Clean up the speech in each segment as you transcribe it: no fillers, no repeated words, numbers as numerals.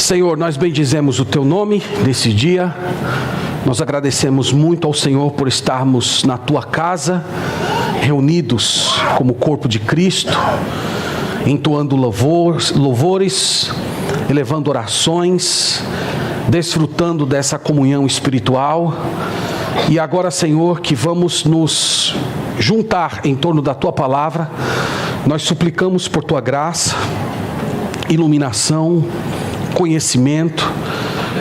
Senhor, nós bendizemos o Teu nome nesse dia. Nós agradecemos muito ao Senhor por estarmos na Tua casa, reunidos como corpo de Cristo, entoando louvores, elevando orações, desfrutando dessa comunhão espiritual. E agora, Senhor, que vamos nos juntar em torno da Tua palavra, nós suplicamos por Tua graça, iluminação, conhecimento.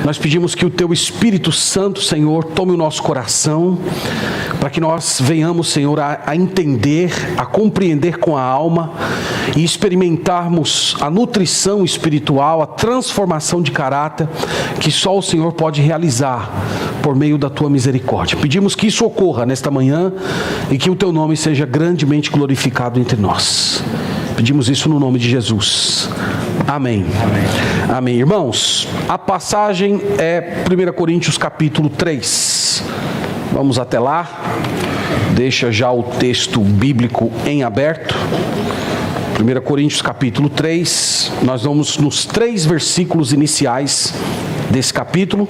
Nós pedimos que o Teu Espírito Santo, Senhor, tome o nosso coração, para que nós venhamos, Senhor, a entender, a compreender com a alma e experimentarmos a nutrição espiritual, a transformação de caráter que só o Senhor pode realizar por meio da Tua misericórdia. Pedimos que isso ocorra nesta manhã e que o Teu nome seja grandemente glorificado entre nós. Pedimos isso no nome de Jesus. Amém. Amém. Amém. Irmãos, a passagem é 1 Coríntios capítulo 3. Vamos até lá. Deixa já o texto bíblico em aberto. 1 Coríntios capítulo 3. Nós vamos nos 3 versículos iniciais desse capítulo.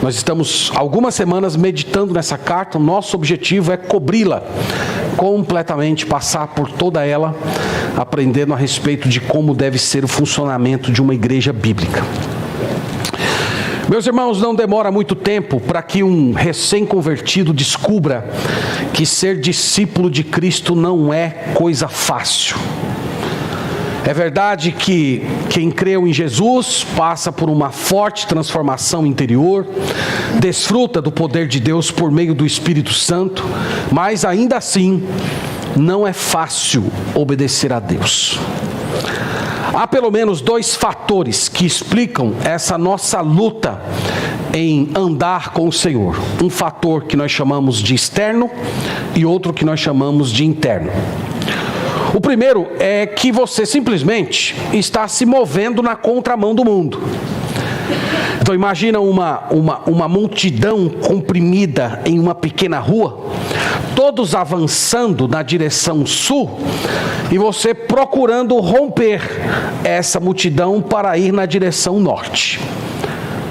Nós estamos algumas semanas meditando nessa carta. O nosso objetivo é cobri-la completamente, passar por toda ela, aprendendo a respeito de como deve ser o funcionamento de uma igreja bíblica. Meus irmãos, não demora muito tempo para que um recém-convertido descubra que ser discípulo de Cristo não é coisa fácil. É verdade que quem creu em Jesus passa por uma forte transformação interior, desfruta do poder de Deus por meio do Espírito Santo, mas ainda assim não é fácil obedecer a Deus. Há pelo menos 2 fatores que explicam essa nossa luta em andar com o Senhor. Um fator que nós chamamos de externo e outro que nós chamamos de interno. O primeiro é que você simplesmente está se movendo na contramão do mundo. Então imagina uma multidão comprimida em uma pequena rua, todos avançando na direção sul, e você procurando romper essa multidão para ir na direção norte.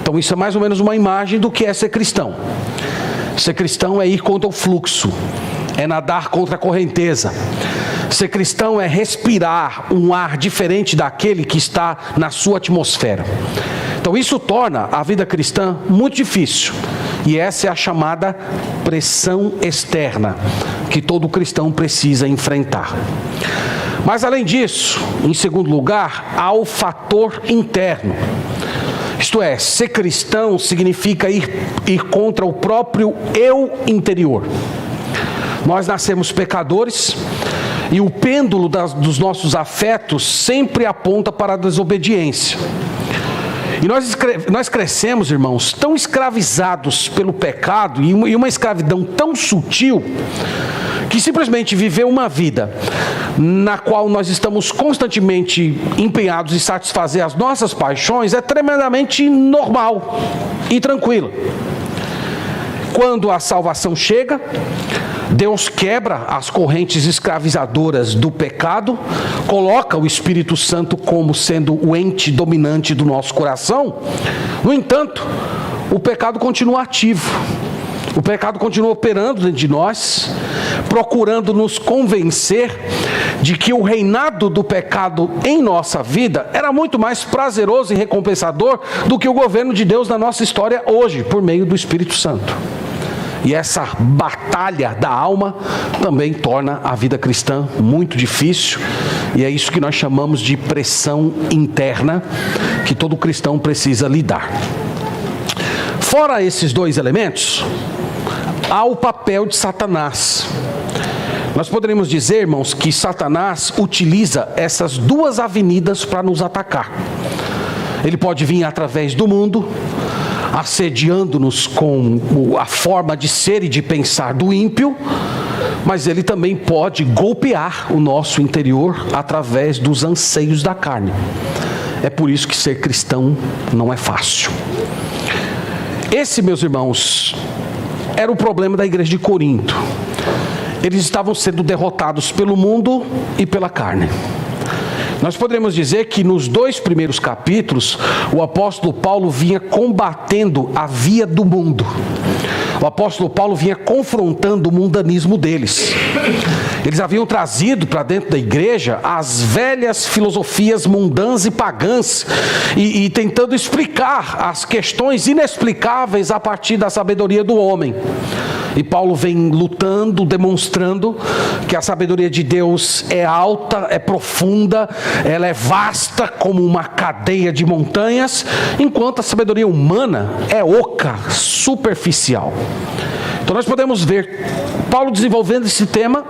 Então isso é mais ou menos uma imagem do que é ser cristão. Ser cristão é ir contra o fluxo, é nadar contra a correnteza. Ser cristão é respirar um ar diferente daquele que está na sua atmosfera. Então isso torna a vida cristã muito difícil. E essa é a chamada pressão externa que todo cristão precisa enfrentar. Mas além disso, em segundo lugar, há o fator interno. Isto é, ser cristão significa ir contra o próprio eu interior. Nós nascemos pecadores e o pêndulo dos nossos afetos sempre aponta para a desobediência. E nós crescemos, irmãos, tão escravizados pelo pecado e uma escravidão tão sutil que simplesmente viver uma vida na qual nós estamos constantemente empenhados em satisfazer as nossas paixões é tremendamente normal e tranquilo. Quando a salvação chega, Deus quebra as correntes escravizadoras do pecado, coloca o Espírito Santo como sendo o ente dominante do nosso coração. No entanto, o pecado continua ativo. O pecado continua operando dentro de nós, procurando nos convencer de que o reinado do pecado em nossa vida era muito mais prazeroso e recompensador do que o governo de Deus na nossa história hoje, por meio do Espírito Santo. E essa batalha da alma também torna a vida cristã muito difícil. E é isso que nós chamamos de pressão interna, que todo cristão precisa lidar. Fora esses 2 elementos, há o papel de Satanás. Nós poderíamos dizer, irmãos, que Satanás utiliza essas 2 avenidas para nos atacar. Ele pode vir através do mundo, assediando-nos com a forma de ser e de pensar do ímpio, mas ele também pode golpear o nosso interior através dos anseios da carne. É por isso que ser cristão não é fácil. Esse, meus irmãos, era o problema da igreja de Corinto. Eles estavam sendo derrotados pelo mundo e pela carne. Nós poderíamos dizer que nos 2 primeiros capítulos, o apóstolo Paulo vinha combatendo a via do mundo. O apóstolo Paulo vinha confrontando o mundanismo deles. Eles haviam trazido para dentro da igreja as velhas filosofias mundanas e pagãs e tentando explicar as questões inexplicáveis a partir da sabedoria do homem. E Paulo vem lutando, demonstrando que a sabedoria de Deus é alta, é profunda, ela é vasta como uma cadeia de montanhas, enquanto a sabedoria humana é oca, superficial. Então nós podemos ver Paulo desenvolvendo esse tema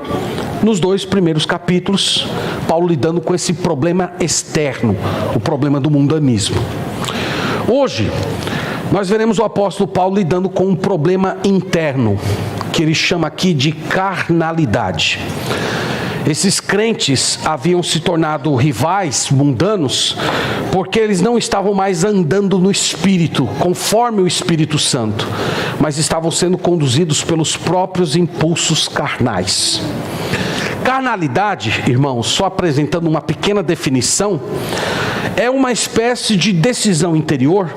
nos 2 primeiros capítulos, Paulo lidando com esse problema externo, o problema do mundanismo. Hoje, nós veremos o apóstolo Paulo lidando com um problema interno, que ele chama aqui de carnalidade. Esses crentes haviam se tornado rivais mundanos, porque eles não estavam mais andando no Espírito, conforme o Espírito Santo, mas estavam sendo conduzidos pelos próprios impulsos carnais. Carnalidade, irmãos, só apresentando uma pequena definição, é uma espécie de decisão interior,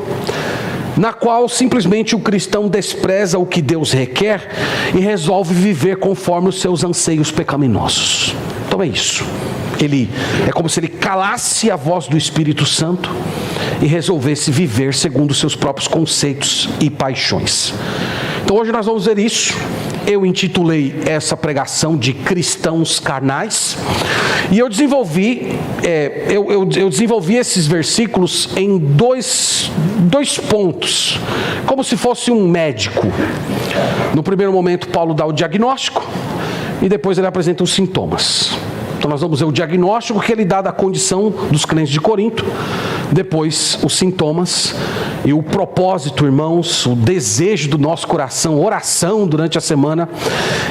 na qual simplesmente o cristão despreza o que Deus requer e resolve viver conforme os seus anseios pecaminosos. Então é isso. É como se ele calasse a voz do Espírito Santo e resolvesse viver segundo os seus próprios conceitos e paixões. Então hoje nós vamos ver isso. Eu intitulei essa pregação de cristãos carnais e eu desenvolvi esses versículos em dois pontos, como se fosse um médico. No primeiro momento Paulo dá o diagnóstico e depois ele apresenta os sintomas. Então nós vamos ver o diagnóstico que ele dá da condição dos crentes de Corinto, depois os sintomas e o propósito, irmãos, o desejo do nosso coração, oração durante a semana,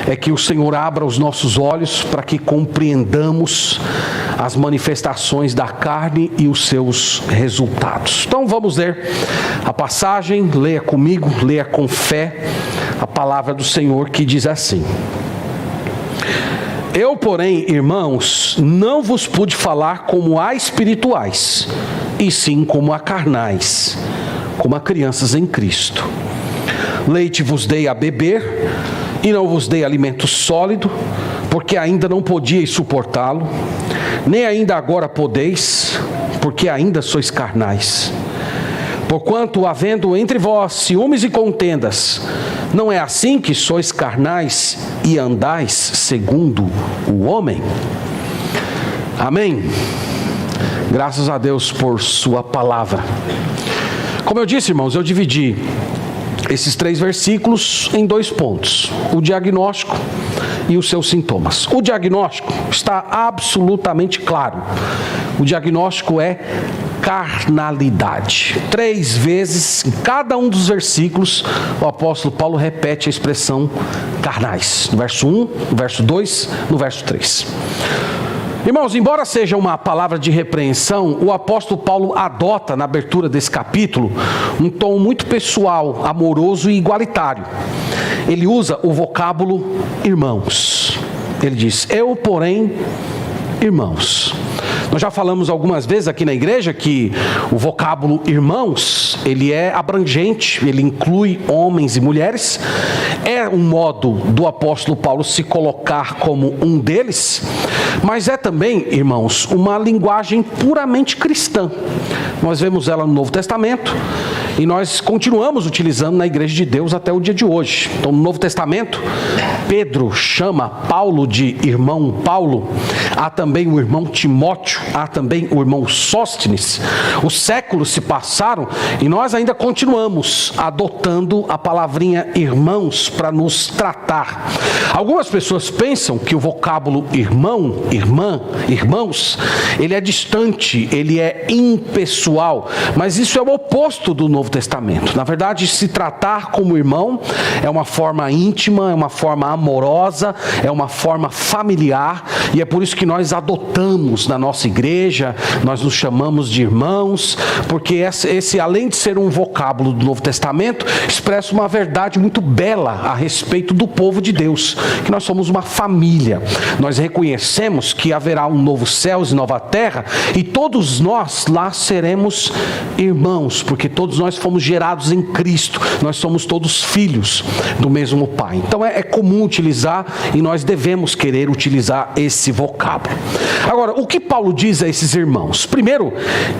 é que o Senhor abra os nossos olhos para que compreendamos as manifestações da carne e os seus resultados. Então vamos ler a passagem, leia comigo, leia com fé a palavra do Senhor que diz assim: Eu, porém, irmãos, não vos pude falar como a espirituais, e sim como a carnais, como a crianças em Cristo. Leite vos dei a beber, e não vos dei alimento sólido, porque ainda não podíeis suportá-lo, nem ainda agora podeis, porque ainda sois carnais. Porquanto, havendo entre vós ciúmes e contendas, não é assim que sois carnais e andais segundo o homem? Amém? Graças a Deus por sua palavra. Como eu disse, irmãos, eu dividi esses 3 versículos em 2 pontos: o diagnóstico e os seus sintomas. O diagnóstico está absolutamente claro. O diagnóstico é carnalidade. 3 vezes em cada um dos versículos o apóstolo Paulo repete a expressão carnais. No verso 1, no verso 2, no verso 3. Irmãos, embora seja uma palavra de repreensão, o apóstolo Paulo adota na abertura desse capítulo um tom muito pessoal, amoroso e igualitário. Ele usa o vocábulo irmãos. Ele diz: eu, porém, irmãos. Nós já falamos algumas vezes aqui na igreja que o vocábulo irmãos, ele é abrangente, ele inclui homens e mulheres. É um modo do apóstolo Paulo se colocar como um deles, mas é também, irmãos, uma linguagem puramente cristã. Nós vemos ela no Novo Testamento e nós continuamos utilizando na igreja de Deus até o dia de hoje. Então, no Novo Testamento, Pedro chama Paulo de irmão Paulo, há também o irmão Timóteo, há também o irmão Sóstenes. Os séculos se passaram e nós ainda continuamos adotando a palavrinha irmãos para nos tratar. Algumas pessoas pensam que o vocábulo irmão, irmã, irmãos, ele é distante, ele é impessoal, mas isso é o oposto do Novo Novo Testamento. Na verdade, se tratar como irmão é uma forma íntima, é uma forma amorosa, é uma forma familiar, e é por isso que nós adotamos na nossa igreja, nós nos chamamos de irmãos, porque esse além de ser um vocábulo do Novo Testamento, expressa uma verdade muito bela a respeito do povo de Deus, que nós somos uma família. Nós reconhecemos que haverá um novo céu e nova terra, e todos nós lá seremos irmãos, porque todos nós fomos gerados em Cristo, nós somos todos filhos do mesmo Pai. Então é comum utilizar, e nós devemos querer utilizar esse vocábulo. Agora, o que Paulo diz a esses irmãos? Primeiro,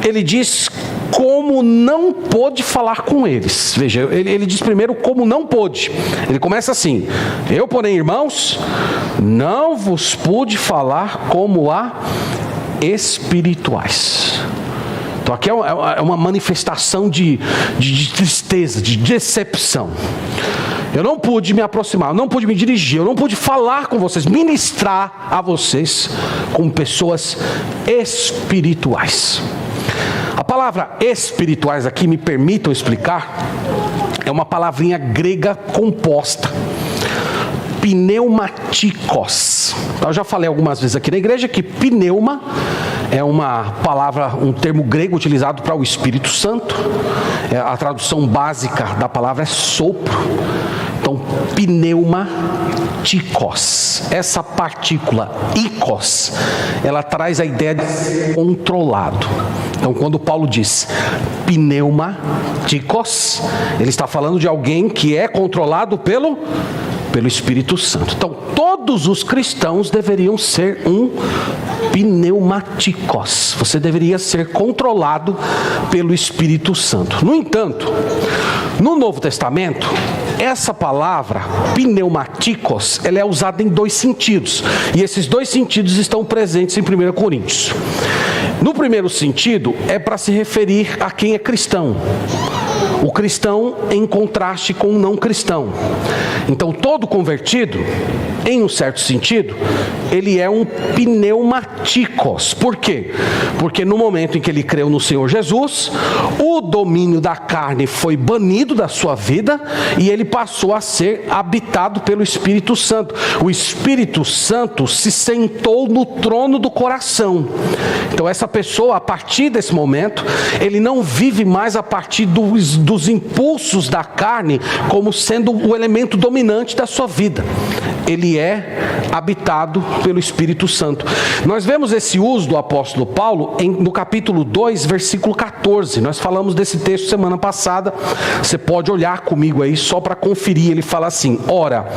ele diz como não pôde falar com eles. Veja, ele diz primeiro como não pôde. Ele começa assim: eu, porém, irmãos, não vos pude falar como a espirituais. Então aqui é uma manifestação de tristeza, de decepção. Eu não pude me aproximar, eu não pude me dirigir, eu não pude falar com vocês, ministrar a vocês como pessoas espirituais. A palavra espirituais aqui, me permitam explicar, é uma palavrinha grega composta. Pneumatikos. Então, eu já falei algumas vezes aqui na igreja que pneuma é uma palavra, um termo grego utilizado para o Espírito Santo. A tradução básica da palavra é sopro. Então, pneumatikos. Essa partícula ikos, ela traz a ideia de ser controlado. Então, quando Paulo diz pneumatikos, ele está falando de alguém que é controlado pelo Espírito Santo. Então, todos os cristãos deveriam ser um pneumatikos. Você deveria ser controlado pelo Espírito Santo. No entanto, no Novo Testamento, essa palavra pneumatikos, ela é usada em dois sentidos. E esses dois sentidos estão presentes em 1 Coríntios. No primeiro sentido, é para se referir a quem é cristão. O cristão em contraste com o não cristão. Então, todo convertido, em um certo sentido, ele é um pneumatikos. Por quê? Porque no momento em que ele creu no Senhor Jesus, o domínio da carne foi banido da sua vida e ele passou a ser habitado pelo Espírito Santo. O Espírito Santo se sentou no trono do coração. Então, essa pessoa, a partir desse momento, ele não vive mais a partir dos impulsos da carne como sendo o elemento dominante da sua vida. Ele é habitado pelo Espírito Santo. Nós vemos esse uso do apóstolo Paulo no capítulo 2, versículo 14. Nós falamos desse texto semana passada. Você pode olhar comigo aí só para conferir. Ele fala assim: ora,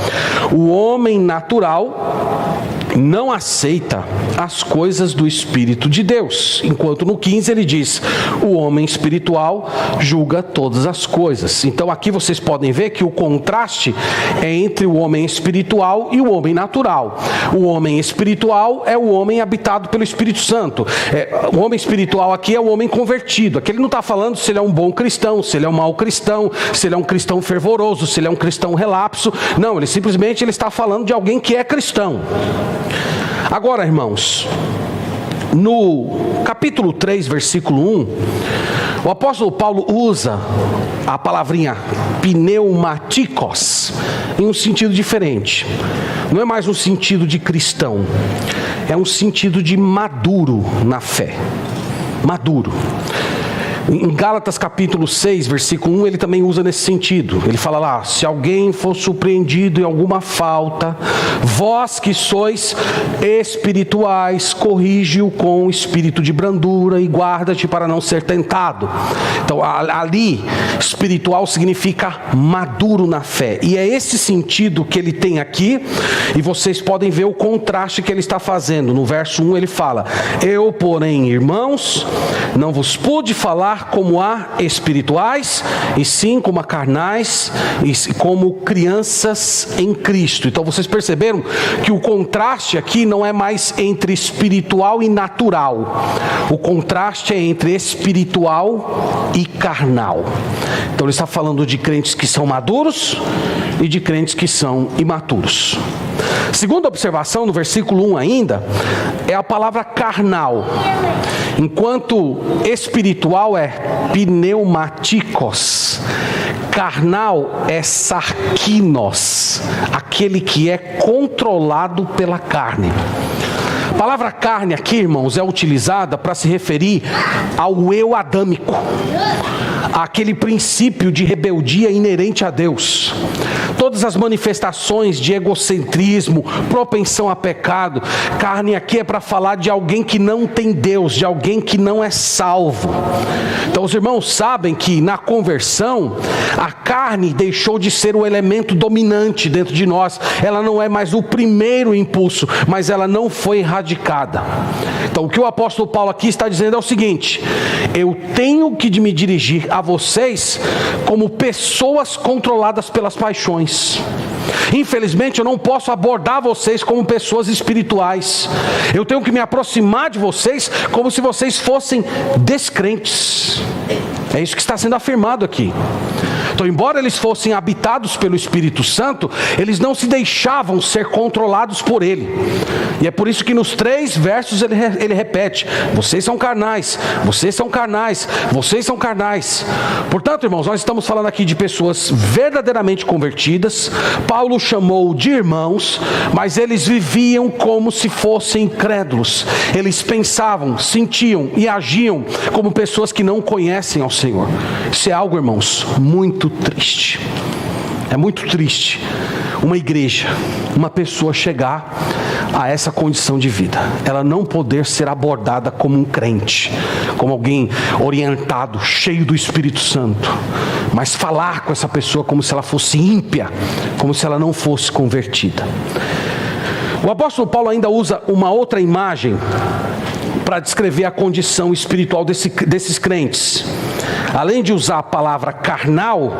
o homem natural não aceita as coisas do Espírito de Deus. Enquanto no 15 ele diz: o homem espiritual julga todas as coisas. Então aqui vocês podem ver que o contraste é entre o homem espiritual e o homem natural. O homem espiritual é o homem habitado pelo Espírito Santo. O homem espiritual aqui é o homem convertido. Aqui ele não está falando se ele é um bom cristão, se ele é um mau cristão, se ele é um cristão fervoroso, se ele é um cristão relapso. Não, ele simplesmente está falando de alguém que é cristão. Agora, irmãos, no capítulo 3, versículo 1, o apóstolo Paulo usa a palavrinha pneumatikos em um sentido diferente. Não é mais um sentido de cristão, é um sentido de maduro na fé. Maduro. Em Gálatas capítulo 6, versículo 1, ele também usa nesse sentido. Ele fala lá: se alguém for surpreendido em alguma falta, vós que sois espirituais, corrige-o com espírito de brandura e guarda-te para não ser tentado. Então ali, espiritual significa maduro na fé. E é esse sentido que ele tem aqui. E vocês podem ver o contraste que ele está fazendo. No verso 1 ele fala: eu, porém, irmãos, não vos pude falar como a espirituais, e sim como a carnais, e como crianças em Cristo. Então vocês perceberam que o contraste aqui não é mais entre espiritual e natural. O contraste é entre espiritual e carnal. Então ele está falando de crentes que são maduros e de crentes que são imaturos. Segunda observação, no versículo 1 ainda, é a palavra carnal, enquanto espiritual é pneumatikos. Carnal é sarkinos, aquele que é controlado pela carne. A palavra carne aqui, irmãos, é utilizada para se referir ao eu adâmico, aquele princípio de rebeldia inerente a Deus. Todas as manifestações de egocentrismo, propensão a pecado, carne aqui é para falar de alguém que não tem Deus, de alguém que não é salvo. Então os irmãos sabem que na conversão, a carne deixou de ser o elemento dominante dentro de nós. Ela não é mais o primeiro impulso, mas ela não foi erradicada. Então o que o apóstolo Paulo aqui está dizendo é o seguinte: eu tenho que me dirigir a vocês como pessoas controladas pelas paixões. Infelizmente eu não posso abordar vocês como pessoas espirituais. Eu tenho que me aproximar de vocês como se vocês fossem descrentes. É isso que está sendo afirmado aqui. Então, embora eles fossem habitados pelo Espírito Santo, eles não se deixavam ser controlados por ele. E é por isso que nos 3 versos ele repete: vocês são carnais, vocês são carnais, vocês são carnais. Portanto, irmãos, nós estamos falando aqui de pessoas verdadeiramente convertidas. Paulo chamou de irmãos, mas eles viviam como se fossem incrédulos. Eles pensavam, sentiam e agiam como pessoas que não conhecem ao Senhor. Isso é algo, irmãos, muito triste. É muito triste uma igreja, uma pessoa chegar a essa condição de vida, ela não poder ser abordada como um crente, como alguém orientado, cheio do Espírito Santo, mas falar com essa pessoa como se ela fosse ímpia, como se ela não fosse convertida. O apóstolo Paulo ainda usa uma outra imagem para descrever a condição espiritual desses crentes. Além de usar a palavra carnal,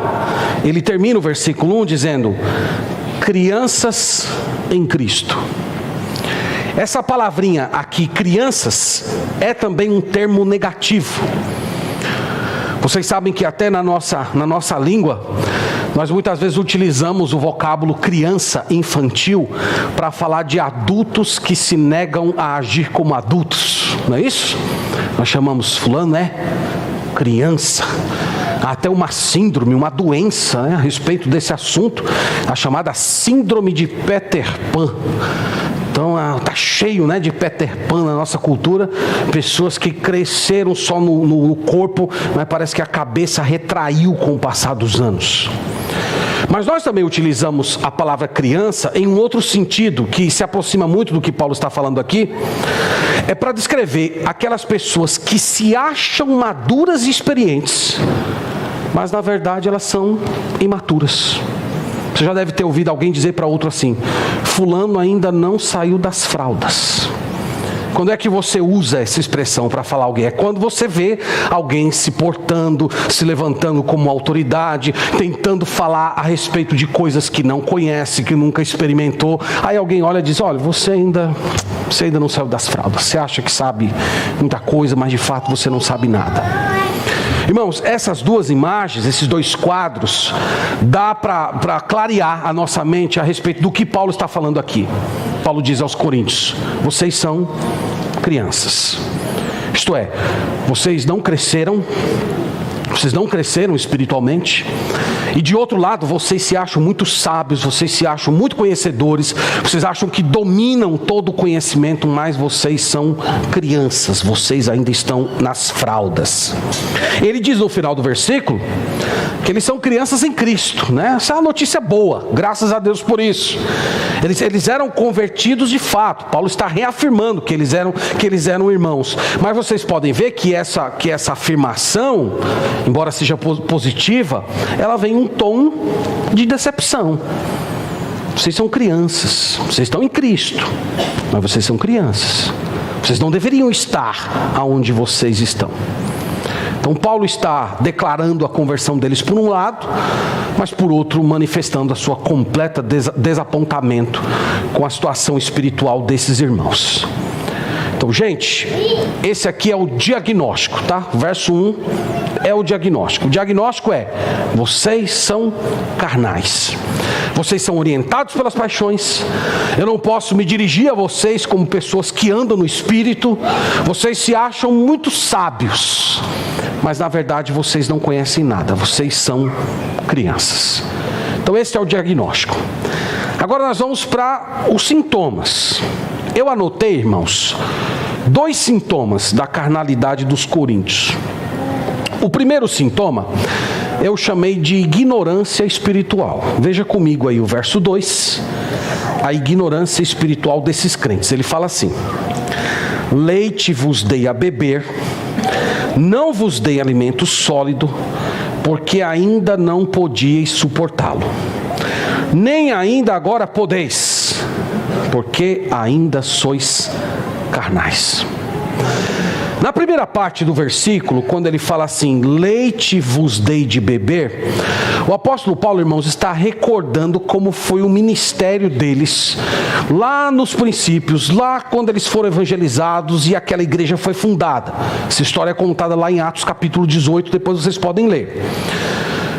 ele termina o versículo 1 dizendo: crianças em Cristo. Essa palavrinha aqui, crianças, é também um termo negativo. Vocês sabem que até na nossa língua, nós muitas vezes utilizamos o vocábulo criança infantil para falar de adultos que se negam a agir como adultos, não é isso? Nós chamamos fulano, criança. Há até uma síndrome, uma doença, a respeito desse assunto, a chamada síndrome de Peter Pan. Então está cheio de Peter Pan na nossa cultura, pessoas que cresceram só no corpo, mas parece que a cabeça retraiu com o passar dos anos. Mas nós também utilizamos a palavra criança em um outro sentido, que se aproxima muito do que Paulo está falando aqui. É para descrever aquelas pessoas que se acham maduras e experientes, mas na verdade elas são imaturas. Você já deve ter ouvido alguém dizer para outro assim: fulano ainda não saiu das fraldas. Quando é que você usa essa expressão para falar alguém? É quando você vê alguém se portando, se levantando como autoridade, tentando falar a respeito de coisas que não conhece, que nunca experimentou. Aí alguém olha e diz: olha, você ainda não saiu das fraldas. Você acha que sabe muita coisa, mas de fato você não sabe nada. Irmãos, essas duas imagens, esses dois quadros, dá para clarear a nossa mente a respeito do que Paulo está falando aqui. Paulo diz aos Coríntios: vocês são crianças. Isto é, vocês não cresceram espiritualmente. E de outro lado, vocês se acham muito sábios, vocês se acham muito conhecedores, vocês acham que dominam todo o conhecimento, mas vocês são crianças, vocês ainda estão nas fraldas. Ele diz no final do versículo que eles são crianças em Cristo, Essa é uma notícia boa, graças a Deus por isso. Eles eram convertidos de fato. Paulo está reafirmando que eles eram irmãos. Mas vocês podem ver que essa afirmação, embora seja positiva, ela vem em um tom de decepção. Vocês são crianças, vocês estão em Cristo, mas vocês são crianças. Vocês não deveriam estar aonde vocês estão. Então Paulo está declarando a conversão deles por um lado, mas por outro manifestando a sua completa desapontamento com a situação espiritual desses irmãos. Então, gente, esse aqui é o diagnóstico, tá? Verso 1 é o diagnóstico. O diagnóstico é: vocês são carnais. vocês são orientados pelas paixões, eu não posso me dirigir a vocês como pessoas que andam no Espírito, vocês se acham muito sábios, mas na verdade vocês não conhecem nada, vocês são crianças. Então esse é o diagnóstico. Agora nós vamos para os sintomas. Eu anotei, irmãos, 2 sintomas da carnalidade dos coríntios. O primeiro sintoma eu chamei de ignorância espiritual. Veja comigo aí o verso 2, a ignorância espiritual desses crentes. Ele fala assim: leite vos dei a beber, não vos dei alimento sólido, porque ainda não podíeis suportá-lo. Nem ainda agora podeis, porque ainda sois carnais. Na primeira parte do versículo, quando ele fala assim, leite vos dei de beber, o apóstolo Paulo, irmãos, está recordando como foi o ministério deles, lá nos princípios, lá quando eles foram evangelizados e aquela igreja foi fundada. Essa história é contada lá em Atos capítulo 18, depois vocês podem ler.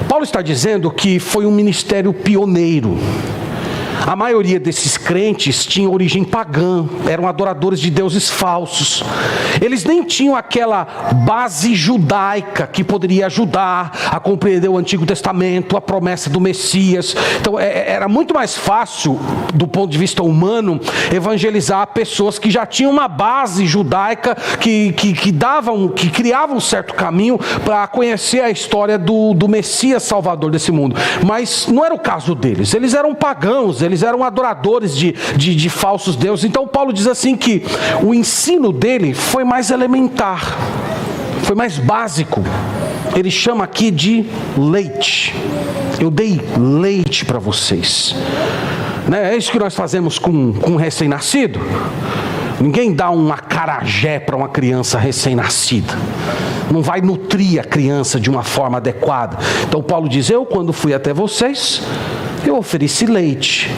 Paulo está dizendo que foi um ministério pioneiro. A maioria desses crentes tinha origem pagã, eram adoradores de deuses falsos. Eles nem tinham aquela base judaica que poderia ajudar a compreender o Antigo Testamento, a promessa do Messias. Então era muito mais fácil, do ponto de vista humano, evangelizar pessoas que já tinham uma base judaica, que criavam um certo caminho para conhecer a história do Messias Salvador desse mundo. Mas não era o caso deles, eles eram pagãos, eles eram adoradores de falsos deuses. Então Paulo diz assim que o ensino dele foi mais elementar, foi mais básico. Ele chama aqui de leite. Eu dei leite para vocês. É isso que nós fazemos com um recém-nascido. Ninguém dá um acarajé para uma criança recém-nascida. Não vai nutrir a criança de uma forma adequada. Então Paulo diz, eu quando fui até vocês, eu ofereci leite.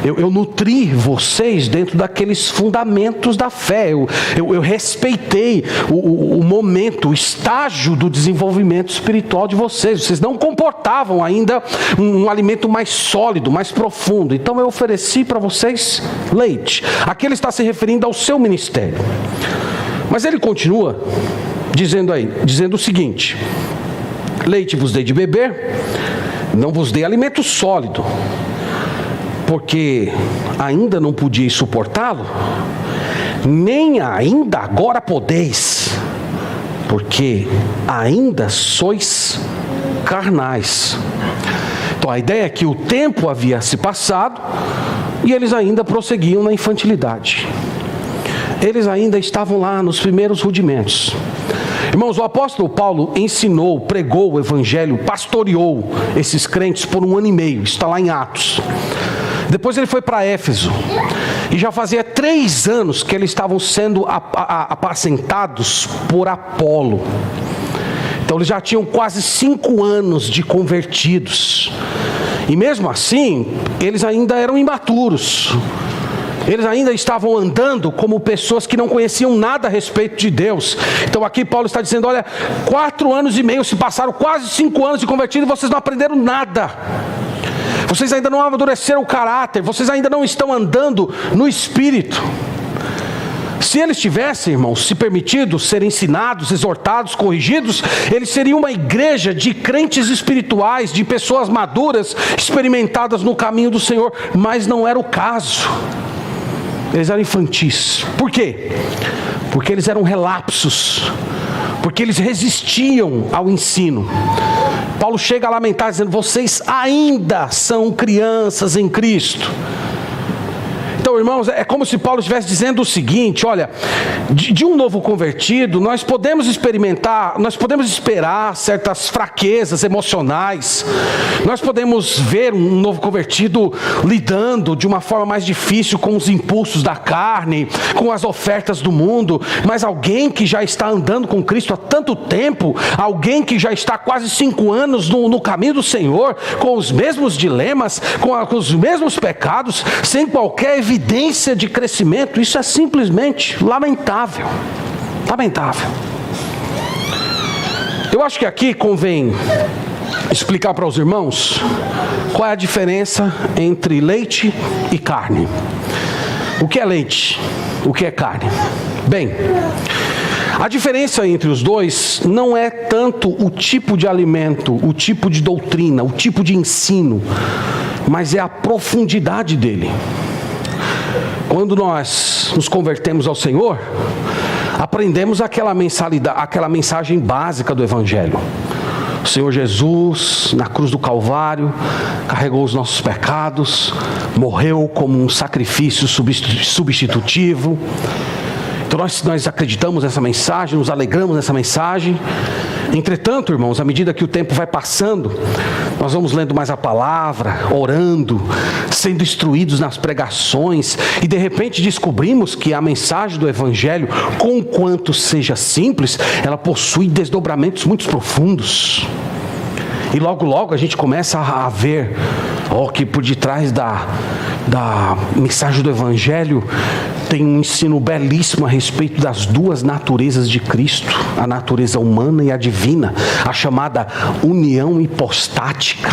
Eu nutri vocês dentro daqueles fundamentos da fé. Eu respeitei o momento, o estágio do desenvolvimento espiritual de vocês. Vocês não comportavam ainda um alimento mais sólido, mais profundo. Então eu ofereci para vocês leite. Aqui ele está se referindo ao seu ministério. Mas ele continua dizendo o seguinte: leite vos dei de beber, não vos dei alimento sólido, porque ainda não podíeis suportá-lo, nem ainda agora podeis, porque ainda sois carnais. Então a ideia é que o tempo havia se passado e eles ainda prosseguiam na infantilidade. Eles ainda estavam lá nos primeiros rudimentos. Irmãos, o apóstolo Paulo ensinou, pregou o evangelho, pastoreou esses crentes por 1 ano e meio. Está lá em Atos. Depois ele foi para Éfeso. E já fazia 3 anos que eles estavam sendo apacentados por Apolo. Então eles já tinham quase 5 anos de convertidos. E mesmo assim, eles ainda eram imaturos. Eles ainda estavam andando como pessoas que não conheciam nada a respeito de Deus. Então aqui Paulo está dizendo, olha, 4 anos e meio se passaram, quase 5 anos de convertido, e vocês não aprenderam nada. Vocês ainda não amadureceram o caráter, vocês ainda não estão andando no Espírito. Se eles tivessem, irmãos, se permitido ser ensinados, exortados, corrigidos, eles seriam uma igreja de crentes espirituais, de pessoas maduras, experimentadas no caminho do Senhor. Mas não era o caso. Eles eram infantis. Por quê? Porque eles eram relapsos. Porque eles resistiam ao ensino. Paulo chega a lamentar dizendo, vocês ainda são crianças em Cristo. Então, irmãos, é como se Paulo estivesse dizendo o seguinte, olha, de um novo convertido, nós podemos experimentar, nós podemos esperar certas fraquezas emocionais, nós podemos ver um novo convertido lidando de uma forma mais difícil com os impulsos da carne, com as ofertas do mundo, mas alguém que já está andando com Cristo há tanto tempo, alguém que já está quase 5 anos no caminho do Senhor, com os mesmos dilemas, com os mesmos pecados, sem qualquer evidência de crescimento, isso é simplesmente lamentável. Lamentável. Eu acho que aqui convém explicar para os irmãos qual é a diferença entre leite e carne. O que é leite? O que é carne? Bem, a diferença entre os dois não é tanto o tipo de alimento, o tipo de doutrina, o tipo de ensino, mas é a profundidade dele. Quando nós nos convertemos ao Senhor, aprendemos aquela mensagem básica do Evangelho. O Senhor Jesus, na cruz do Calvário, carregou os nossos pecados, morreu como um sacrifício substitutivo. Então nós acreditamos nessa mensagem, nos alegramos nessa mensagem. Entretanto, irmãos, à medida que o tempo vai passando, nós vamos lendo mais a palavra, orando, sendo instruídos nas pregações, e de repente descobrimos que a mensagem do Evangelho, conquanto seja simples, ela possui desdobramentos muito profundos. E logo a gente começa a ver que por detrás da mensagem do Evangelho tem um ensino belíssimo a respeito das duas naturezas de Cristo, a natureza humana e a divina, a chamada união hipostática.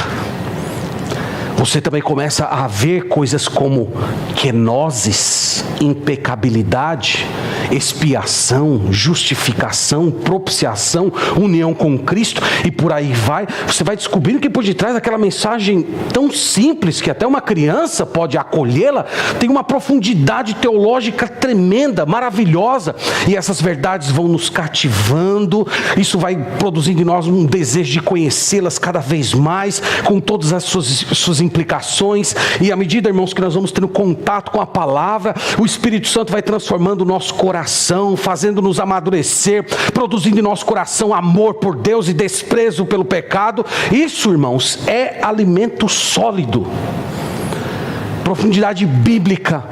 Você também começa a ver coisas como kenosis, impecabilidade, expiação, justificação, propiciação, união com Cristo, e por aí vai. Você vai descobrindo que por detrás daquela mensagem tão simples, que até uma criança pode acolhê-la, tem uma profundidade teológica tremenda, maravilhosa, e essas verdades vão nos cativando. Isso vai produzindo em nós um desejo de conhecê-las cada vez mais, com todas as suas implicações. E à medida, irmãos, que nós vamos tendo contato com a palavra, o Espírito Santo vai transformando o nosso coração, fazendo-nos amadurecer, produzindo em nosso coração amor por Deus e desprezo pelo pecado. Isso, irmãos, é alimento sólido, profundidade bíblica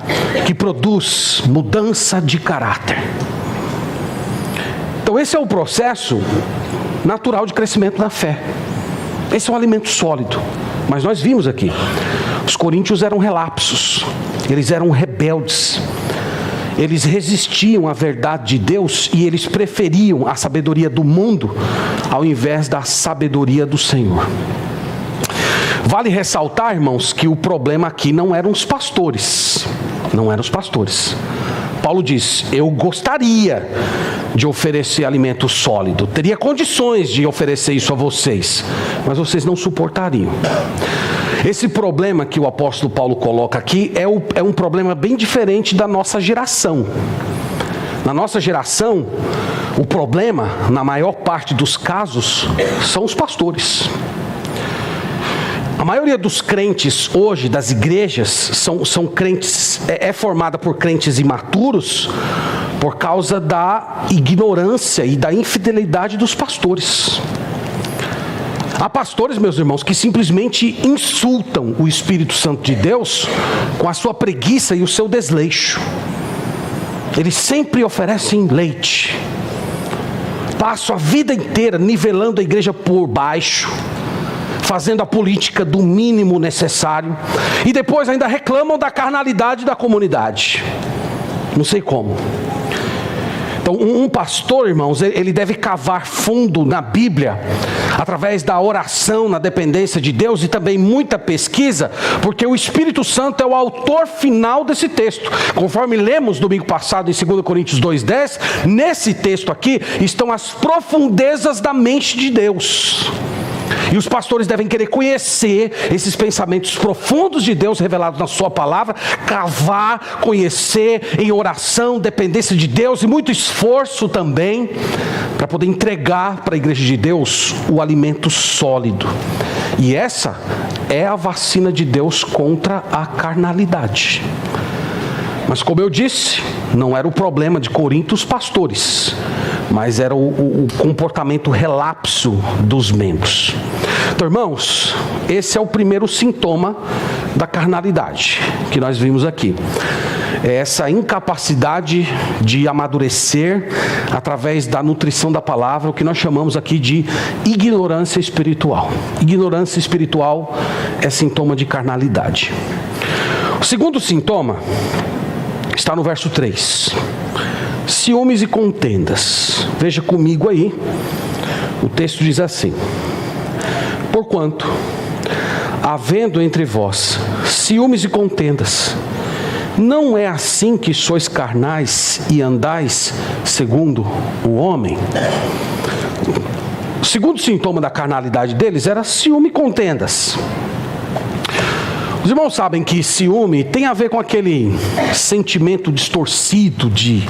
que produz mudança de caráter. Então esse é o processo natural de crescimento na fé. Esse é um alimento sólido. Mas nós vimos aqui, os coríntios eram relapsos, eles eram rebeldes, eles resistiam à verdade de Deus e eles preferiam a sabedoria do mundo ao invés da sabedoria do Senhor. Vale ressaltar, irmãos, que o problema aqui não eram os pastores, não eram os pastores. Paulo diz: eu gostaria de oferecer alimento sólido, teria condições de oferecer isso a vocês, mas vocês não suportariam. Esse problema que o apóstolo Paulo coloca aqui é um problema bem diferente da nossa geração. Na nossa geração, o problema, na maior parte dos casos, são os pastores. A maioria dos crentes hoje, das igrejas, são crentes, é formada por crentes imaturos por causa da ignorância e da infidelidade dos pastores. Há pastores, meus irmãos, que simplesmente insultam o Espírito Santo de Deus com a sua preguiça e o seu desleixo. Eles sempre oferecem leite. Passam a vida inteira nivelando a igreja por baixo, fazendo a política do mínimo necessário, e depois ainda reclamam da carnalidade da comunidade. Não sei como. Então, um pastor, irmãos, ele deve cavar fundo na Bíblia, através da oração na dependência de Deus e também muita pesquisa, porque o Espírito Santo é o autor final desse texto. Conforme lemos domingo passado em 2 Coríntios 2:10, nesse texto aqui estão as profundezas da mente de Deus. E os pastores devem querer conhecer esses pensamentos profundos de Deus revelados na sua palavra, cavar, conhecer em oração, dependência de Deus e muito esforço também, para poder entregar para a igreja de Deus o alimento sólido. E essa é a vacina de Deus contra a carnalidade. Mas como eu disse, não era o problema de Corinto os pastores, mas era o comportamento relapso dos membros. Então, irmãos, esse é o primeiro sintoma da carnalidade que nós vimos aqui. É essa incapacidade de amadurecer através da nutrição da palavra, o que nós chamamos aqui de ignorância espiritual. Ignorância espiritual é sintoma de carnalidade. O segundo sintoma está no verso 3. Ciúmes e contendas. Veja comigo aí. O texto diz assim: Porquanto, havendo entre vós ciúmes e contendas, não é assim que sois carnais e andais segundo o homem? O segundo sintoma da carnalidade deles era ciúme e contendas. Os irmãos sabem que ciúme tem a ver com aquele sentimento distorcido de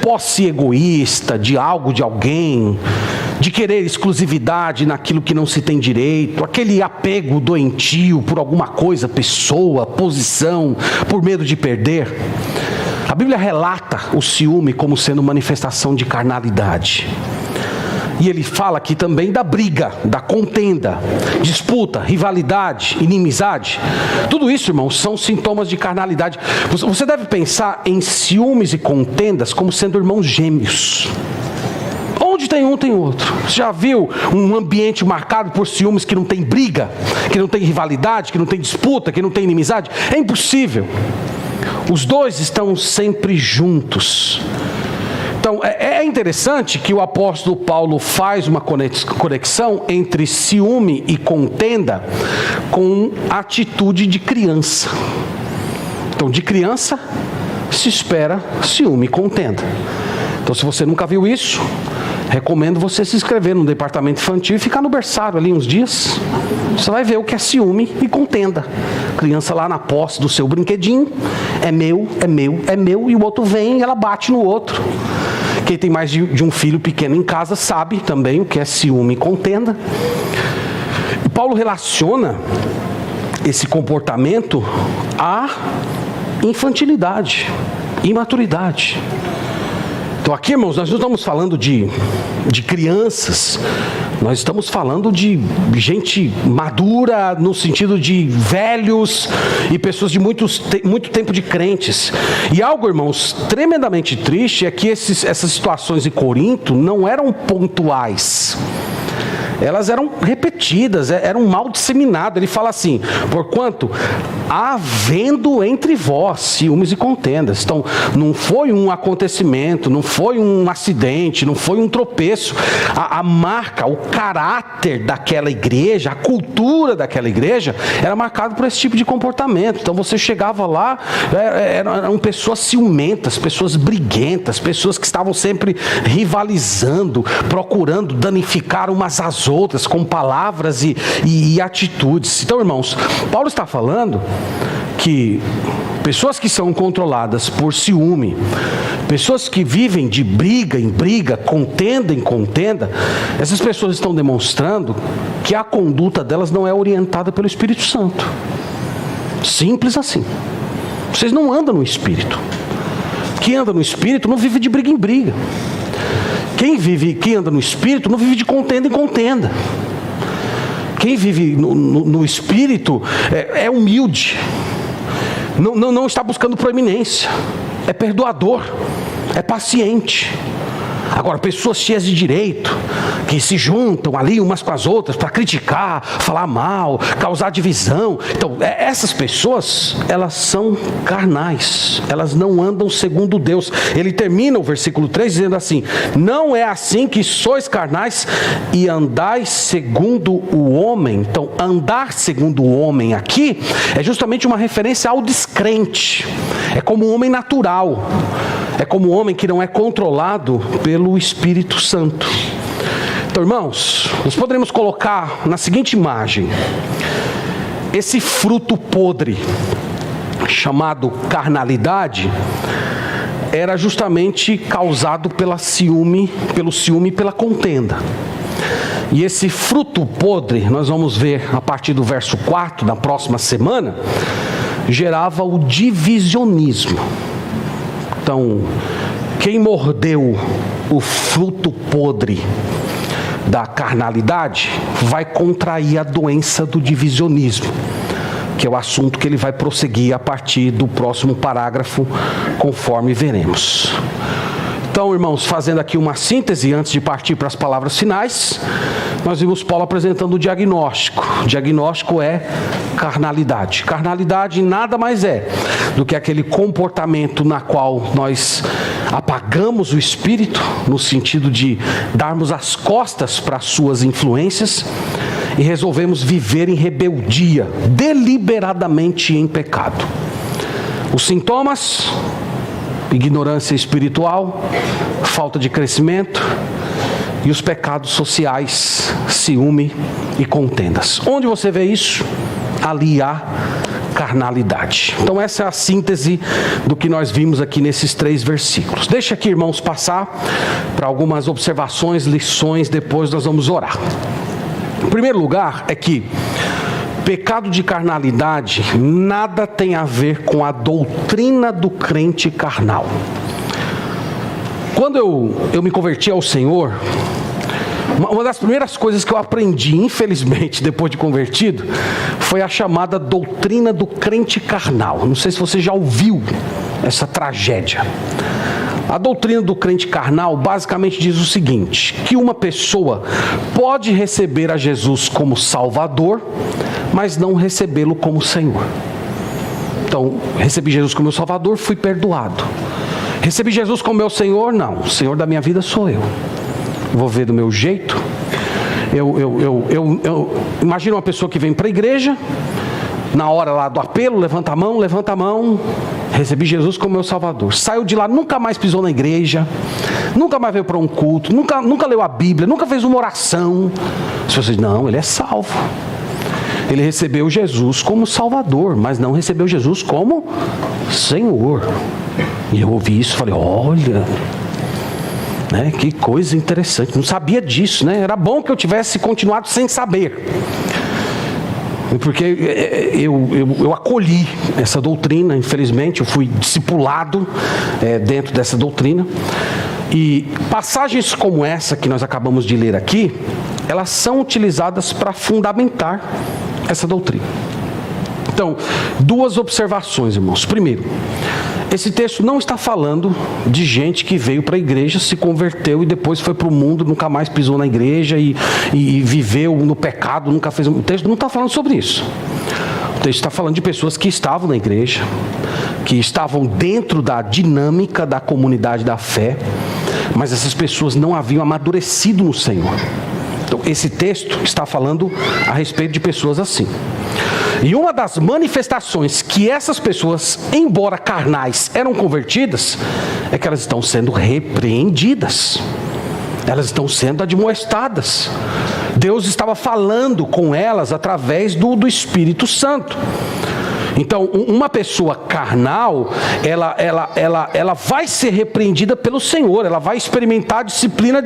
posse egoísta, de algo de alguém, de querer exclusividade naquilo que não se tem direito, aquele apego doentio por alguma coisa, pessoa, posição, por medo de perder. A Bíblia relata o ciúme como sendo manifestação de carnalidade. E ele fala aqui também da briga, da contenda, disputa, rivalidade, inimizade. Tudo isso, irmãos, são sintomas de carnalidade. Você deve pensar em ciúmes e contendas como sendo irmãos gêmeos. Onde tem um, tem outro. Você já viu um ambiente marcado por ciúmes que não tem briga, que não tem rivalidade, que não tem disputa, que não tem inimizade? É impossível. Os dois estão sempre juntos. Então, é interessante que o apóstolo Paulo faz uma conexão entre ciúme e contenda com atitude de criança. Então, de criança se espera ciúme e contenda. Então, se você nunca viu isso, recomendo você se inscrever no departamento infantil e ficar no berçário ali uns dias. Você vai ver o que é ciúme e contenda. Criança lá na posse do seu brinquedinho, é meu, é meu, é meu, e o outro vem e ela bate no outro. Quem tem mais de um filho pequeno em casa sabe também o que é ciúme e contenda. E Paulo relaciona esse comportamento à infantilidade, imaturidade. Então aqui, irmãos, nós não estamos falando de crianças, nós estamos falando de gente madura, no sentido de velhos e pessoas de muito tempo de crentes. E algo, irmãos, tremendamente triste é que essas situações em Corinto não eram pontuais. Elas eram repetidas, eram mal disseminadas. Ele fala assim: porquanto havendo entre vós ciúmes e contendas. Então, não foi um acontecimento, não foi um acidente, não foi um tropeço. A marca, o caráter daquela igreja, a cultura daquela igreja era marcado por esse tipo de comportamento. Então, você chegava lá, eram pessoas ciumentas, pessoas briguentas, pessoas que estavam sempre rivalizando, procurando danificar umas às outras com palavras e atitudes. Então, irmãos, Paulo está falando que pessoas que são controladas por ciúme, pessoas que vivem de briga em briga, contenda em contenda, essas pessoas estão demonstrando que a conduta delas não é orientada pelo Espírito Santo. Simples assim. Vocês não andam no Espírito. Quem anda no Espírito não vive de briga em briga. Quem anda no Espírito não vive de contenda em contenda. Quem vive no Espírito é humilde, não está buscando proeminência, é perdoador, é paciente. Agora, pessoas cheias de direito, que se juntam ali umas com as outras para criticar, falar mal, causar divisão. Então, essas pessoas, elas são carnais, elas não andam segundo Deus. Ele termina o versículo 3 dizendo assim: não é assim que sois carnais e andais segundo o homem. Então, andar segundo o homem aqui é justamente uma referência ao descrente. É como um homem natural, é como um homem que não é controlado pelo Espírito Santo. Então, irmãos, nós poderíamos colocar na seguinte imagem: esse fruto podre, chamado carnalidade, era justamente causado pelo ciúme e pela contenda. E esse fruto podre, nós vamos ver a partir do verso 4, na próxima semana, gerava o divisionismo. Então, quem mordeu o fruto podre da carnalidade vai contrair a doença do divisionismo, que é o assunto que ele vai prosseguir a partir do próximo parágrafo, conforme veremos. Então, irmãos, fazendo aqui uma síntese antes de partir para as palavras finais, nós vimos Paulo apresentando o diagnóstico. O diagnóstico é carnalidade. Carnalidade nada mais é do que aquele comportamento na qual nós apagamos o espírito, no sentido de darmos as costas para as suas influências, e resolvemos viver em rebeldia, deliberadamente em pecado. Os sintomas: ignorância espiritual, falta de crescimento, e os pecados sociais, ciúme e contendas. Onde você vê isso? Ali há carnalidade. Então essa é a síntese do que nós vimos aqui nesses 3 versículos. Deixa aqui, irmãos, passar para algumas observações, lições, depois nós vamos orar. Em primeiro lugar é que pecado de carnalidade nada tem a ver com a doutrina do crente carnal. Quando eu me converti ao Senhor, uma das primeiras coisas que eu aprendi, infelizmente, depois de convertido, foi a chamada doutrina do crente carnal. Não sei se você já ouviu essa tragédia. A doutrina do crente carnal basicamente diz o seguinte: que uma pessoa pode receber a Jesus como Salvador, mas não recebê-lo como Senhor. Então, recebi Jesus como meu Salvador, fui perdoado. Recebi Jesus como meu Senhor? Não, o Senhor da minha vida sou eu. Vou ver do meu jeito. Eu imagino uma pessoa que vem para a igreja, na hora lá do apelo, levanta a mão, recebi Jesus como meu Salvador. Saiu de lá, nunca mais pisou na igreja, nunca mais veio para um culto, nunca leu a Bíblia, nunca fez uma oração. Se você diz, não, ele é salvo. Ele recebeu Jesus como Salvador, mas não recebeu Jesus como Senhor. E eu ouvi isso e falei, olha, né, que coisa interessante, não sabia disso, né? Era bom que eu tivesse continuado sem saber, porque eu acolhi essa doutrina. Infelizmente eu fui discipulado dentro dessa doutrina, e passagens como essa que nós acabamos de ler aqui, elas são utilizadas para fundamentar essa doutrina. Então, 2 observações, irmãos. Primeiro, esse texto não está falando de gente que veio para a igreja, se converteu e depois foi para o mundo, nunca mais pisou na igreja e viveu no pecado, nunca fez. O texto não está falando sobre isso. O texto está falando de pessoas que estavam na igreja, que estavam dentro da dinâmica da comunidade da fé, mas essas pessoas não haviam amadurecido no Senhor. Então, esse texto está falando a respeito de pessoas assim. E uma das manifestações que essas pessoas, embora carnais, eram convertidas, é que elas estão sendo repreendidas. Elas estão sendo admoestadas. Deus estava falando com elas através do Espírito Santo. Então, uma pessoa carnal, ela vai ser repreendida pelo Senhor, ela vai experimentar a disciplina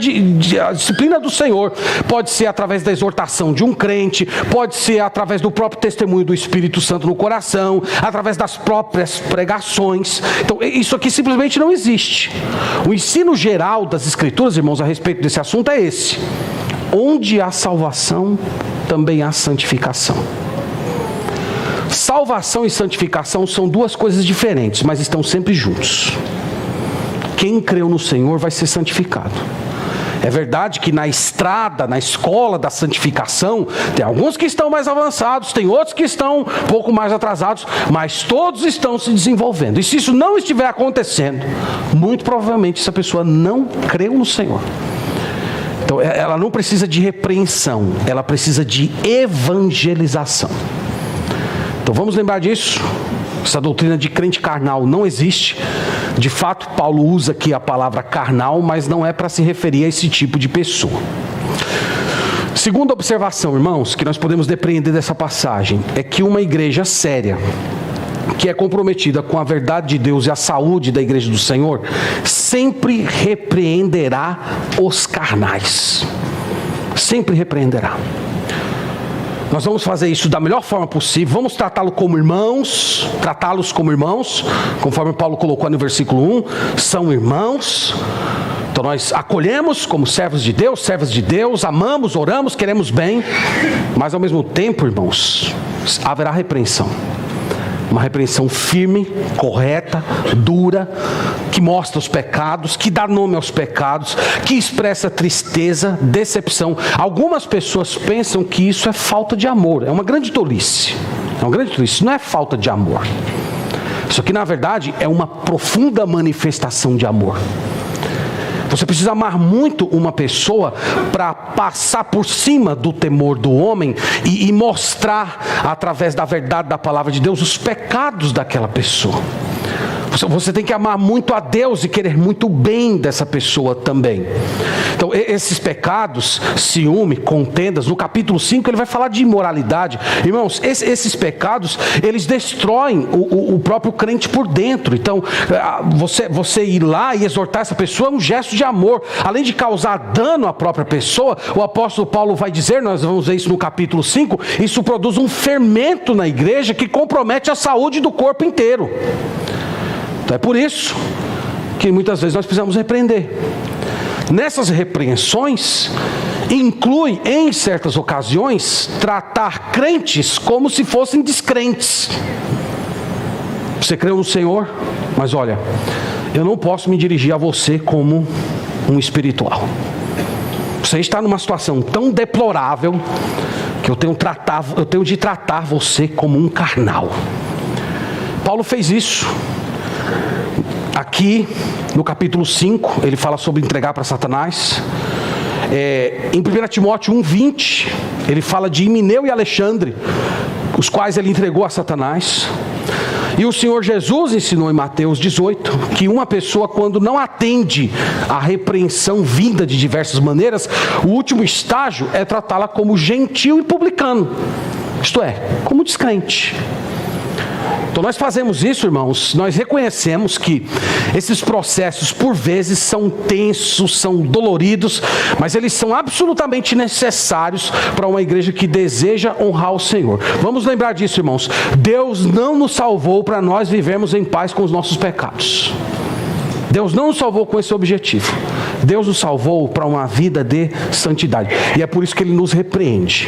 do Senhor. Pode ser através da exortação de um crente, pode ser através do próprio testemunho do Espírito Santo no coração, através das próprias pregações. Então, isso aqui simplesmente não existe. O ensino geral das Escrituras, irmãos, a respeito desse assunto é esse: onde há salvação, também há santificação. Salvação e santificação são 2 coisas diferentes, mas estão sempre juntos. Quem creu no Senhor vai ser santificado. É verdade que na estrada, na escola da santificação, tem alguns que estão mais avançados, tem outros que estão um pouco mais atrasados, mas todos estão se desenvolvendo. E se isso não estiver acontecendo, muito provavelmente essa pessoa não creu no Senhor. Então ela não precisa de repreensão, ela precisa de evangelização. Então vamos lembrar disso. Essa doutrina de crente carnal não existe. De fato, Paulo usa aqui a palavra carnal, mas não é para se referir a esse tipo de pessoa. Segunda observação, irmãos, que nós podemos depreender dessa passagem, é que uma igreja séria, que é comprometida com a verdade de Deus e a saúde da igreja do Senhor, sempre repreenderá os carnais. Sempre repreenderá. Nós vamos fazer isso da melhor forma possível, vamos tratá-los como irmãos, conforme Paulo colocou no versículo 1, são irmãos. Então nós acolhemos como servas de Deus, amamos, oramos, queremos bem, mas ao mesmo tempo, irmãos, haverá repreensão. Uma repreensão firme, correta, dura, que mostra os pecados, que dá nome aos pecados, que expressa tristeza, decepção. Algumas pessoas pensam que isso é falta de amor. É uma grande tolice. Isso não é falta de amor. Isso aqui, na verdade, é uma profunda manifestação de amor. Você precisa amar muito uma pessoa para passar por cima do temor do homem e mostrar, através da verdade da palavra de Deus, os pecados daquela pessoa. Você tem que amar muito a Deus e querer muito bem dessa pessoa também. Então, esses pecados, ciúme, contendas, no capítulo 5 ele vai falar de imoralidade. Irmãos, esses pecados, eles destroem o próprio crente por dentro. Então, você ir lá e exortar essa pessoa é um gesto de amor. Além de causar dano à própria pessoa, o apóstolo Paulo vai dizer, nós vamos ver isso no capítulo 5, isso produz um fermento na igreja que compromete a saúde do corpo inteiro. Então é por isso que muitas vezes nós precisamos repreender. Nessas repreensões, inclui, em certas ocasiões, tratar crentes como se fossem descrentes. Você creu no Senhor, mas olha, eu não posso me dirigir a você como um espiritual. Você está numa situação tão deplorável que eu tenho de tratar você como um carnal. Paulo fez isso. Aqui no capítulo 5, ele fala sobre entregar para Satanás. Em 1 Timóteo 1,20, ele fala de Himeneu e Alexandre, os quais ele entregou a Satanás. E o Senhor Jesus ensinou em Mateus 18, que uma pessoa, quando não atende à repreensão vinda de diversas maneiras, o último estágio é tratá-la como gentil e publicano, isto é, como descrente. Então nós fazemos isso, irmãos, nós reconhecemos que esses processos por vezes são tensos, são doloridos, mas eles são absolutamente necessários para uma igreja que deseja honrar o Senhor. Vamos lembrar disso, irmãos. Deus não nos salvou para nós vivermos em paz com os nossos pecados. Deus não nos salvou com esse objetivo. Deus nos salvou para uma vida de santidade. E é por isso que Ele nos repreende.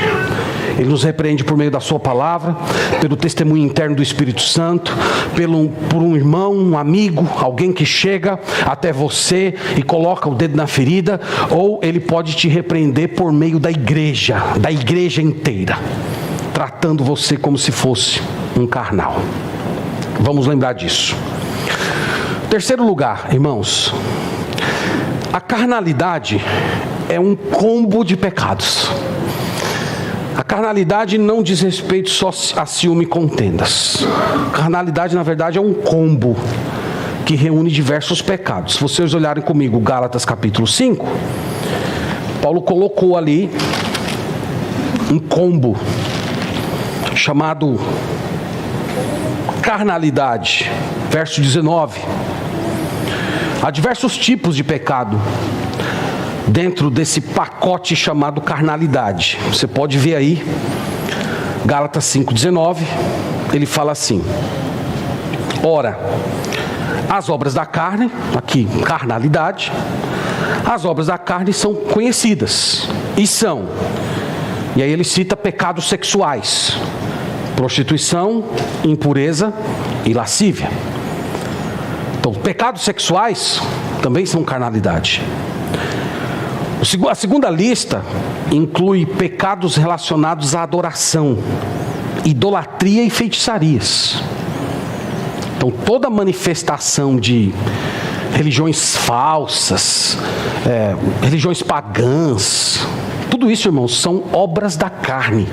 Ele nos repreende por meio da sua palavra, pelo testemunho interno do Espírito Santo, por um irmão, um amigo, alguém que chega até você e coloca o dedo na ferida, ou Ele pode te repreender por meio da igreja inteira, tratando você como se fosse um carnal. Vamos lembrar disso. Terceiro lugar, irmãos, a carnalidade é um combo de pecados. A carnalidade não diz respeito só a ciúme e contendas. A carnalidade, na verdade, é um combo que reúne diversos pecados. Se vocês olharem comigo Gálatas capítulo 5, Paulo colocou ali um combo chamado carnalidade. Verso 19. Há diversos tipos de pecado dentro desse pacote chamado carnalidade. Você pode ver aí, Gálatas 5,19, ele fala assim: ora, as obras da carne, aqui, carnalidade, as obras da carne são conhecidas, e são, e aí ele cita pecados sexuais, prostituição, impureza e lascívia. Então, pecados sexuais também são carnalidade. A segunda lista inclui pecados relacionados à adoração, idolatria e feitiçarias. Então, toda manifestação de religiões falsas, religiões pagãs, tudo isso, irmãos, são obras da carne.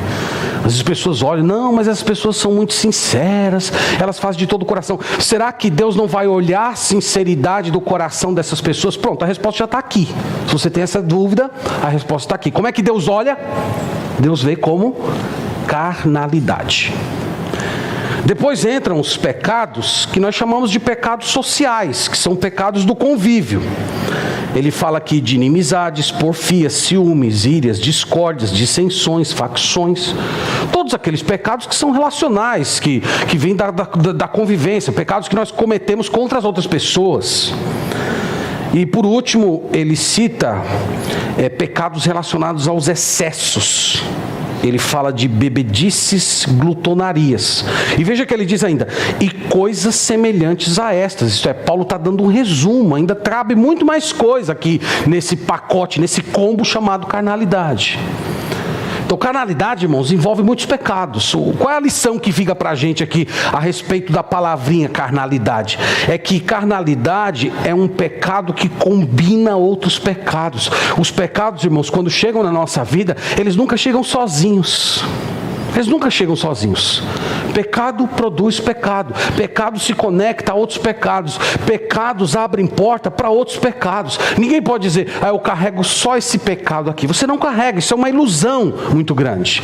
As pessoas olham, não, mas as pessoas são muito sinceras, elas fazem de todo o coração. Será que Deus não vai olhar a sinceridade do coração dessas pessoas? Pronto, a resposta já está aqui. Se você tem essa dúvida, a resposta está aqui. Como é que Deus olha? Deus vê como carnalidade. Depois entram os pecados que nós chamamos de pecados sociais, que são pecados do convívio. Ele fala aqui de inimizades, porfias, ciúmes, írias, discórdias, dissensões, facções. Todos aqueles pecados que são relacionais, que vêm da convivência, pecados que nós cometemos contra as outras pessoas. E por último, ele cita pecados relacionados aos excessos. Ele fala de bebedices, glutonarias. E veja que ele diz ainda, e coisas semelhantes a estas. Isto é, Paulo está dando um resumo, ainda cabe muito mais coisa aqui nesse pacote, nesse combo chamado carnalidade. Então, carnalidade, irmãos, envolve muitos pecados. Qual é a lição que fica para a gente aqui a respeito da palavrinha carnalidade? É que carnalidade é um pecado que combina outros pecados. Os pecados, irmãos, quando chegam na nossa vida, eles nunca chegam sozinhos. Eles nunca chegam sozinhos. Pecado produz pecado. Pecado se conecta a outros pecados. Pecados abrem porta para outros pecados. Ninguém pode dizer, eu carrego só esse pecado aqui. Você não carrega, isso é uma ilusão muito grande.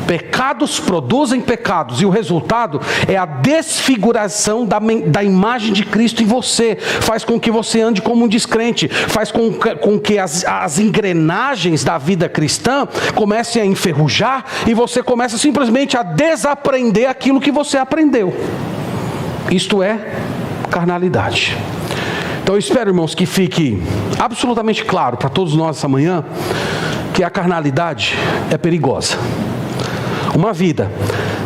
Pecados produzem pecados. E o resultado é a desfiguração da imagem de Cristo em você. Faz com que você ande como um descrente. Faz com que as engrenagens da vida cristã comecem a enferrujar. E você começa simplesmente a desaprender aquilo que você aprendeu. Isto é carnalidade. Então eu espero, irmãos, que fique absolutamente claro para todos nós essa manhã que a carnalidade é perigosa. Uma vida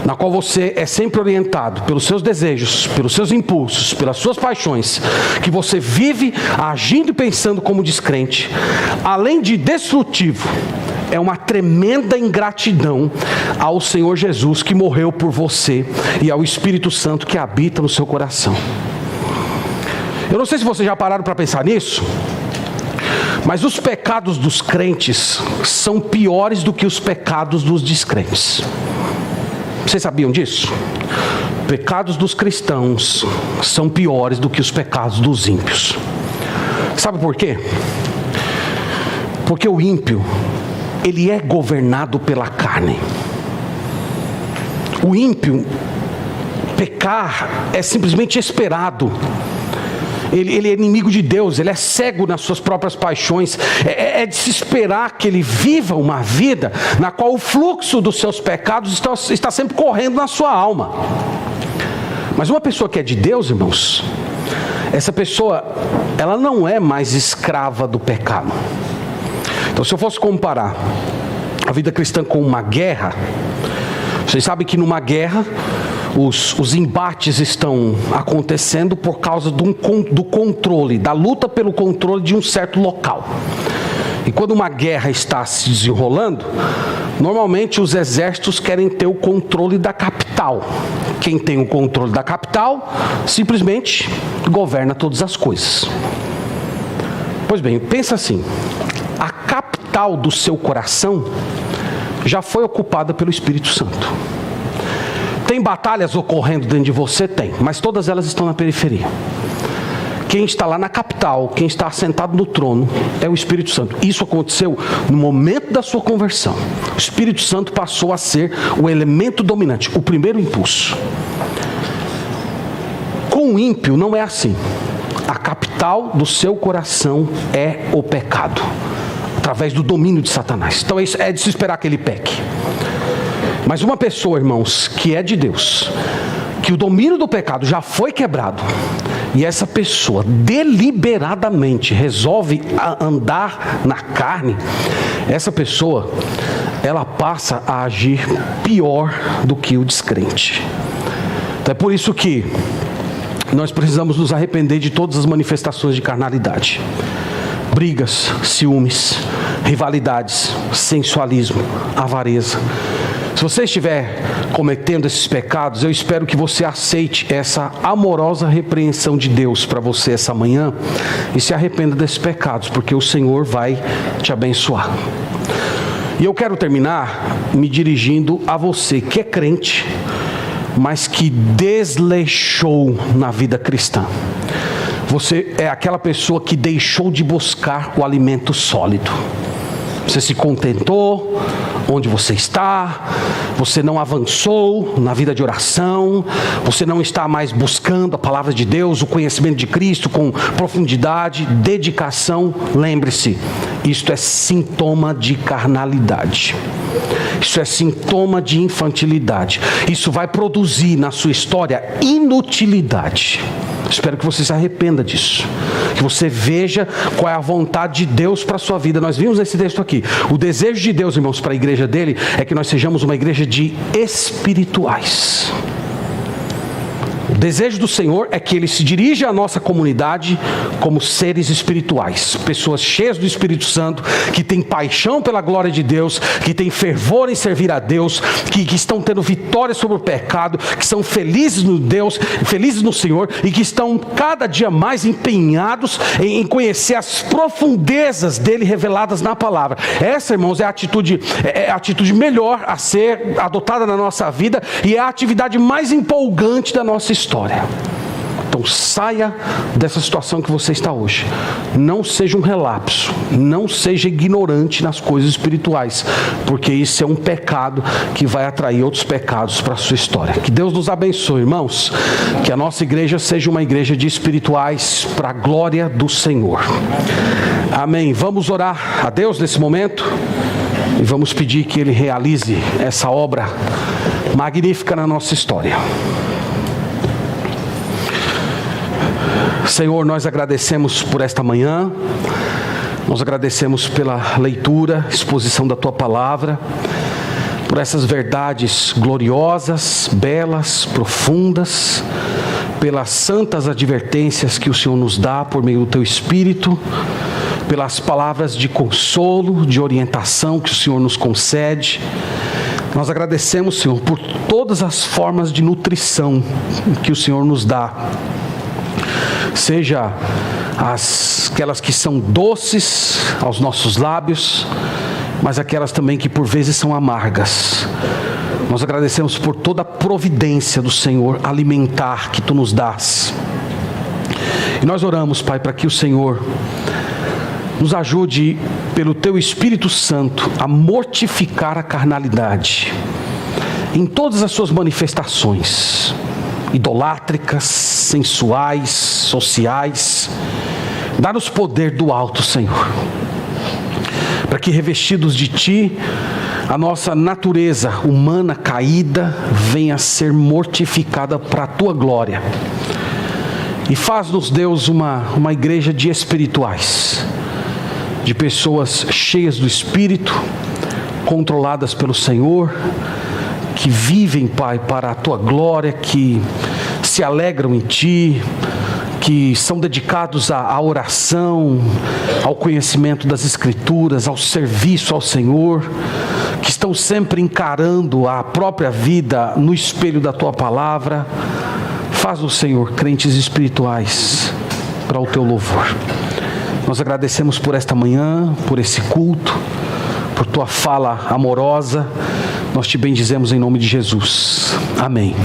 na qual você é sempre orientado pelos seus desejos, pelos seus impulsos, pelas suas paixões, que você vive agindo e pensando como descrente, além de destrutivo, é uma tremenda ingratidão ao Senhor Jesus que morreu por você e ao Espírito Santo que habita no seu coração. Eu não sei se vocês já pararam para pensar nisso, mas os pecados dos crentes são piores do que os pecados dos descrentes. Vocês sabiam disso? Pecados dos cristãos são piores do que os pecados dos ímpios. Sabe por quê? Porque o ímpio, ele é governado pela carne. O ímpio, pecar é simplesmente esperado. Ele é inimigo de Deus, ele é cego nas suas próprias paixões. É de se esperar que ele viva uma vida na qual o fluxo dos seus pecados está sempre correndo na sua alma. Mas uma pessoa que é de Deus, irmãos, essa pessoa, ela não é mais escrava do pecado. Então, se eu fosse comparar a vida cristã com uma guerra, vocês sabem que numa guerra os embates estão acontecendo por causa do controle, da luta pelo controle de um certo local. E quando uma guerra está se desenrolando, normalmente os exércitos querem ter o controle da capital. Quem tem o controle da capital simplesmente governa todas as coisas. Pois bem, pensa assim: a capital do seu coração já foi ocupada pelo Espírito Santo. Tem batalhas ocorrendo dentro de você? Tem, mas todas elas estão na periferia. Quem está lá na capital, quem está assentado no trono, é o Espírito Santo. Isso aconteceu no momento da sua conversão. O Espírito Santo passou a ser o elemento dominante, o primeiro impulso. Com o ímpio não é assim. A capital do seu coração é o pecado, através do domínio de Satanás. Então é de se esperar que ele peque. Mas uma pessoa, irmãos, que é de Deus, que o domínio do pecado já foi quebrado, e essa pessoa deliberadamente resolve andar na carne, essa pessoa, ela passa a agir pior do que o descrente. Então é por isso que nós precisamos nos arrepender de todas as manifestações de carnalidade. Brigas, ciúmes, rivalidades, sensualismo, avareza. Se você estiver cometendo esses pecados, eu espero que você aceite essa amorosa repreensão de Deus para você essa manhã e se arrependa desses pecados, porque o Senhor vai te abençoar. E eu quero terminar me dirigindo a você que é crente, mas que desleixou na vida cristã. Você é aquela pessoa que deixou de buscar o alimento sólido. Você se contentou onde você está, você não avançou na vida de oração, você não está mais buscando a palavra de Deus, o conhecimento de Cristo com profundidade, dedicação. Lembre-se, isto é sintoma de carnalidade. Isso é sintoma de infantilidade. Isso vai produzir na sua história inutilidade. Espero que você se arrependa disso, que você veja qual é a vontade de Deus para a sua vida. Nós vimos nesse texto aqui, o desejo de Deus, irmãos, para a igreja dele é que nós sejamos uma igreja de espirituais. O desejo do Senhor é que Ele se dirija à nossa comunidade como seres espirituais, pessoas cheias do Espírito Santo, que têm paixão pela glória de Deus, que têm fervor em servir a Deus, que estão tendo vitória sobre o pecado, que são felizes no Deus, felizes no Senhor, e que estão cada dia mais empenhados em conhecer as profundezas dele reveladas na palavra. Essa, irmãos, é a atitude melhor a ser adotada na nossa vida, e é a atividade mais empolgante da nossa história. Então saia dessa situação que você está hoje. Não seja um relapso, não seja ignorante nas coisas espirituais, porque isso é um pecado que vai atrair outros pecados para a sua história. Que Deus nos abençoe, irmãos. Que a nossa igreja seja uma igreja de espirituais para a glória do Senhor. Amém. Vamos orar a Deus nesse momento e vamos pedir que Ele realize essa obra magnífica na nossa história. Senhor, nós agradecemos por esta manhã, nós agradecemos pela leitura, exposição da Tua Palavra, por essas verdades gloriosas, belas, profundas, pelas santas advertências que o Senhor nos dá por meio do Teu Espírito, pelas palavras de consolo, de orientação que o Senhor nos concede. Nós agradecemos, Senhor, por todas as formas de nutrição que o Senhor nos dá. Seja aquelas que são doces aos nossos lábios, mas aquelas também que por vezes são amargas. Nós agradecemos por toda a providência do Senhor alimentar que Tu nos dás. E nós oramos, Pai, para que o Senhor nos ajude pelo Teu Espírito Santo a mortificar a carnalidade em todas as suas manifestações, idolátricas, sensuais, sociais. Dá-nos poder do alto, Senhor, para que, revestidos de Ti, a nossa natureza humana caída venha a ser mortificada para a Tua glória. E faz-nos, Deus, uma igreja de espirituais, de pessoas cheias do Espírito, controladas pelo Senhor, que vivem, Pai, para a Tua glória, que se alegram em Ti, que são dedicados à oração, ao conhecimento das Escrituras, ao serviço ao Senhor, que estão sempre encarando a própria vida no espelho da Tua Palavra. Faz o Senhor crentes espirituais para o Teu louvor. Nós agradecemos por esta manhã, por esse culto, por Tua fala amorosa. Nós Te bendizemos em nome de Jesus. Amém.